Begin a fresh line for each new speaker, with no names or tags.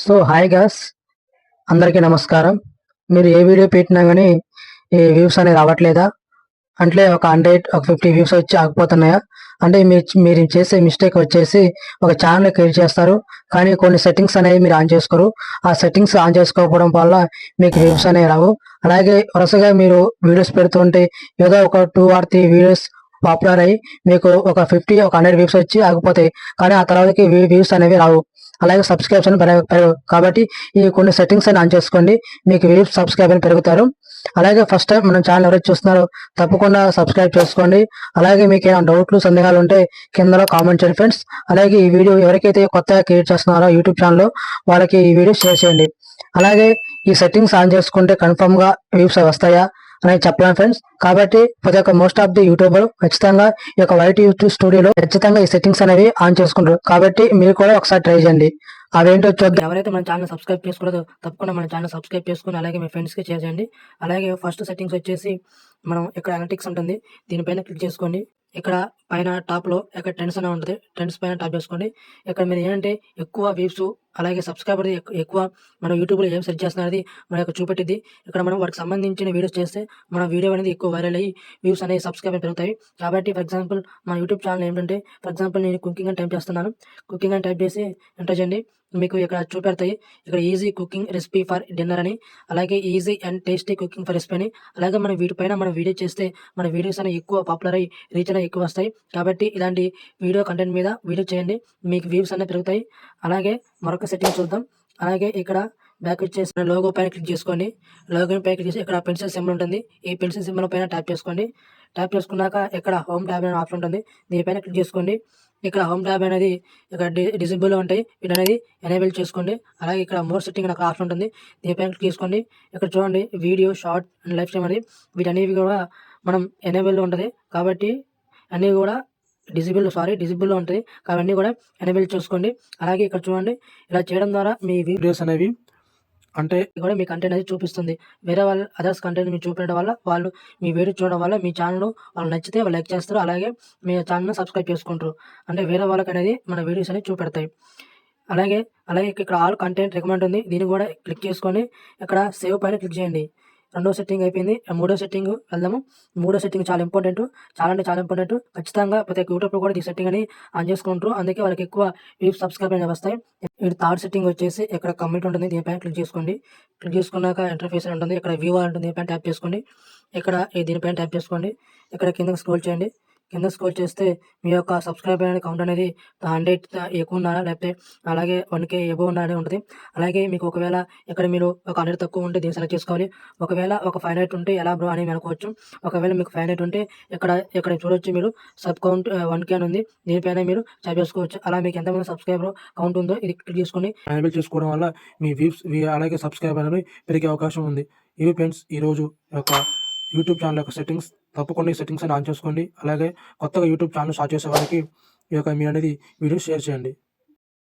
So hi guys, అందరికీ నమస్కారం. మీరు ఏ వీడియో పెట్టినా గానీ ఈ వ్యూస్ అనేవి రావట్లేదా? అంటే ఒక 100, ఒక 50 వ్యూస్ వచ్చి ఆగిపోతున్నాయా? అంటే మీరు చేసే మిస్టేక్ వచ్చేసి ఒక ఛానెల్ క్రియేట్ చేస్తారు. కానీ కొన్ని సెట్టింగ్స్ అనేవి మీరు ఆన్ చేసుకోరు. ఆ సెట్టింగ్స్ ఆన్ చేసుకోకపోవడం వల్ల మీకు వ్యూస్ అనేవి రావు. అలాగే వరుసగా మీరు వీడియోస్ పెడుతుంటే ఏదో ఒక 2 ఆర్ 3 వీడియోస్ పాపులర్ అయ్యి మీకు ఒక 50, ఒక 100 వ్యూస్ వచ్చి ఆగిపోతాయి. కానీ ఆ తర్వాతకి వ్యూస్ అనేవి రావు. అలాగే సబ్స్క్రిప్షన్ పెరగవు. కాబట్టి ఈ కొన్ని సెట్టింగ్స్ అని ఆన్ చేసుకోండి. మీకు వ్యూస్, సబ్స్క్రైబర్ పెరుగుతారు. అలాగే ఫస్ట్ టైం మన ఛానల్ ఎవరైతే చూస్తున్నారో తప్పకుండా సబ్స్క్రైబ్ చేసుకోండి. అలాగే మీకు ఏమైనా డౌట్లు, సందేహాలు ఉంటే కిందలో కామెంట్ చేయండి ఫ్రెండ్స్. అలాగే ఈ వీడియో ఎవరికైతే కొత్తగా క్రియేట్ చేస్తున్నారో యూట్యూబ్ ఛానల్లో వాళ్ళకి ఈ వీడియో షేర్ చేయండి. అలాగే ఈ సెట్టింగ్స్ ఆన్ చేసుకుంటే కన్ఫర్మ్ గా వ్యూస్ వస్తాయా అనేది చెప్పలేను ఫ్రెండ్స్. కాబట్టి ప్రతి ఒక్క మోస్ట్ ఆఫ్ ది యూట్యూబర్ ఖచ్చితంగా ఈ యొక్క వైట్ యూట్యూబ్ స్టూడియోలో ఖచ్చితంగా ఈ సెట్టింగ్స్ అనేవి ఆన్ చేసుకుంటారు. కాబట్టి మీరు కూడా ఒకసారి ట్రై చేయండి. అవేంటో చూద్దాం. ఎవరైతే మన ఛానల్ సబ్స్క్రైబ్ చేసుకోలేదో తప్పకుండా మన ఛానల్ సబ్స్క్రైబ్ చేసుకుని అలాగే మీ ఫ్రెండ్స్కి షేర్ చేయండి. అలాగే ఫస్ట్ సెట్టింగ్స్ వచ్చేసి మనం ఇక్కడ అనలిటిక్స్ ఉంటుంది, దీనిపైన క్లిక్ చేసుకోండి. ఇక్కడ పైన టాప్లో ఇక్కడ ట్రెండ్స్ అని ఉంటుంది, ట్రెండ్స్ పైన టాప్ చేసుకోండి. ఇక్కడ మీరు ఏంటంటే ఎక్కువ వ్యూస్ అలాగే సబ్స్క్రైబర్ ఎక్కువ మనం యూట్యూబ్లో ఏం సెర్చ్ చేస్తున్నది మన యొక్క చూపెట్టింది. ఇక్కడ మనం వాటికి సంబంధించిన వీడియోస్ చేస్తే మన వీడియో అనేది ఎక్కువ వైరల్ అయ్యి వ్యూస్ అనేవి సబ్స్క్రైబర్ పెరుగుతాయి. కాబట్టి ఫర్ ఎగ్జాంపుల్ మన యూట్యూబ్ ఛానల్ ఏంటంటే ఫర్ ఎగ్జాంపుల్ నేను కుకింగ్ అని టైప్ చేస్తున్నాను. కుకింగ్ అని టైప్ చేసి ఎంటర్ చేయండి. మీకు ఇక్కడ చూపెడతాయి. ఇక్కడ easy cooking recipe for dinner అని, అలాగే easy and tasty cooking for recipe అని. అలాగే మనం వీటిపైన మనం వీడియో చేస్తే మన వీడియోస్ అనేవి ఎక్కువ పాపులర్ అయ్యి రీచ్ అనేవి ఎక్కువ వస్తాయి. కాబట్టి ఇలాంటి వీడియో కంటెంట్ మీద వీడియో చేయండి, మీకు వ్యూస్ అనేవి పెరుగుతాయి. అలాగే మరొక సెట్టింగ్ చూద్దాం. అలాగే ఇక్కడ బ్యాక్ వచ్చేసి లోగో పైన క్లిక్ చేసుకోండి. లోగో పైన క్లిక్ చేసి ఇక్కడ పెన్సిల్ సింబల్ ఉంటుంది. ఈ పెన్సిల్ సింబల్ పైన ట్యాప్ చేసుకోండి. ట్యాప్ చేసుకున్నాక ఇక్కడ హోమ్ ట్యాబ్ అనే ఆప్షన్ ఉంటుంది, దీనిపైన క్లిక్ చేసుకోండి. ఇక్కడ హోమ్ ట్యాబ్ అనేది ఇక్కడ డిజిబుల్ ఉంటాయి, వీటి అనేది ఎనేబుల్ చేసుకోండి. అలాగే ఇక్కడ మోర్ సెట్టింగ్ అనే ఆప్షన్ ఉంటుంది, దీనిపైన క్లిక్ చేసుకోండి. ఇక్కడ చూడండి video, short and live stream అనేది వీటనేవి కూడా మనం ఎనేబుల్ ఉంటుంది. కాబట్టి అన్నీ కూడా డిజిబుల్లో ఉంటుంది. అవన్నీ కూడా ఎనేబుల్ చేసుకోండి. అలాగే ఇక్కడ చూడండి, ఇలా చేయడం ద్వారా మీ వీడియోస్ అనేవి అంటే కూడా మీ కంటెంట్ అనేది చూపిస్తుంది. వేరే వాళ్ళ అదర్స్ కంటెంట్ మీరు చూపించడం వల్ల వాళ్ళు మీ వీడియో చూడడం వల్ల మీ ఛానల్ వాళ్ళు నచ్చితే వాళ్ళు లైక్ చేస్తారు, అలాగే మీ ఛానల్ని సబ్స్క్రైబ్ చేసుకుంటారు. అంటే వేరే వాళ్ళకి అనేది మన వీడియోస్ అనేవి చూపెడతాయి. అలాగే ఇక్కడ ఆల్ కంటెంట్ రికమెండ్ ఉంది, దీన్ని కూడా క్లిక్ చేసుకొని ఇక్కడ సేవ్ పైన క్లిక్ చేయండి. రెండో సెట్టింగ్ అయిపోయింది. మూడో సెట్టింగ్ వెళ్దాము. మూడో సెట్టింగ్ చాలా ఇంపార్టెంట్, చాలా అంటే చాలా ఇంపార్టెంట్. ఖచ్చితంగా ప్రతి ఒక్క యూట్యూబ్ కూడా ఈ సెట్టింగ్ అని ఆన్ చేసుకుంటారు, అందుకే వాళ్ళకి ఎక్కువ వ్యూస్, సబ్స్క్రైబ్ అనేవి వస్తాయి. ఇక్కడ థర్డ్ సెట్టింగ్ వచ్చేసి ఇక్కడ కమెంట్ ఉంటుంది, దీనిపైన క్లిక్ చేసుకోండి. క్లిక్ చేసుకున్నాక ఇంటర్ఫేస్ ఉంటుంది, ఇక్కడ వ్యూ ఉంటుంది, దీనిపైన ట్యాప్ చేసుకోండి. ఇక్కడ దీనిపైన ట్యాప్ చేసుకోండి. ఇక్కడ కిందకి స్క్రోల్ చేయండి. కింద స్క్రోల్ చేస్తే మీ యొక్క సబ్స్క్రైబర్ అనే కౌంట్ అనేది 100 ఎక్కువ ఉన్నారా లేకపోతే అలాగే 1K ఎబో ఉన్నారా అని ఉంటుంది. అలాగే మీకు ఒకవేళ ఇక్కడ మీరు ఒక 100 తక్కువ ఉంటే దీన్ని సెలెక్ట్ చేసుకోవాలి. ఒకవేళ ఒక 500 ఉంటే ఎలా బ్రో అని అనుకోవచ్చు. ఒకవేళ మీకు 500 ఉంటే ఇక్కడ చూడొచ్చు, మీరు సబ్ కౌంట్ 1K అని ఉంది, దీనిపైన మీరు టైప్ చేసుకోవచ్చు. అలా మీకు ఎంతమంది సబ్స్క్రైబర్ కౌంట్ ఉందో ఇది క్లిక్ చేసుకొని ఎనేబుల్ చేసుకోవడం వల్ల మీ వ్యూస్ అలాగే సబ్స్క్రైబర్ అనేవి పెరిగే అవకాశం ఉంది. ఇవి ఫ్రెండ్స్ ఈరోజు యొక్క యూట్యూబ్ ఛానల్ యొక్క సెట్టింగ్స్. తప్పకుండా ఈ సెట్టింగ్స్ అని ఆన్ చేసుకోండి. అలాగే కొత్తగా యూట్యూబ్ ఛానల్ స్టార్ట్ చేసే వారికి ఈ యొక్క మీరు అనేది వీడియో షేర్ చేయండి.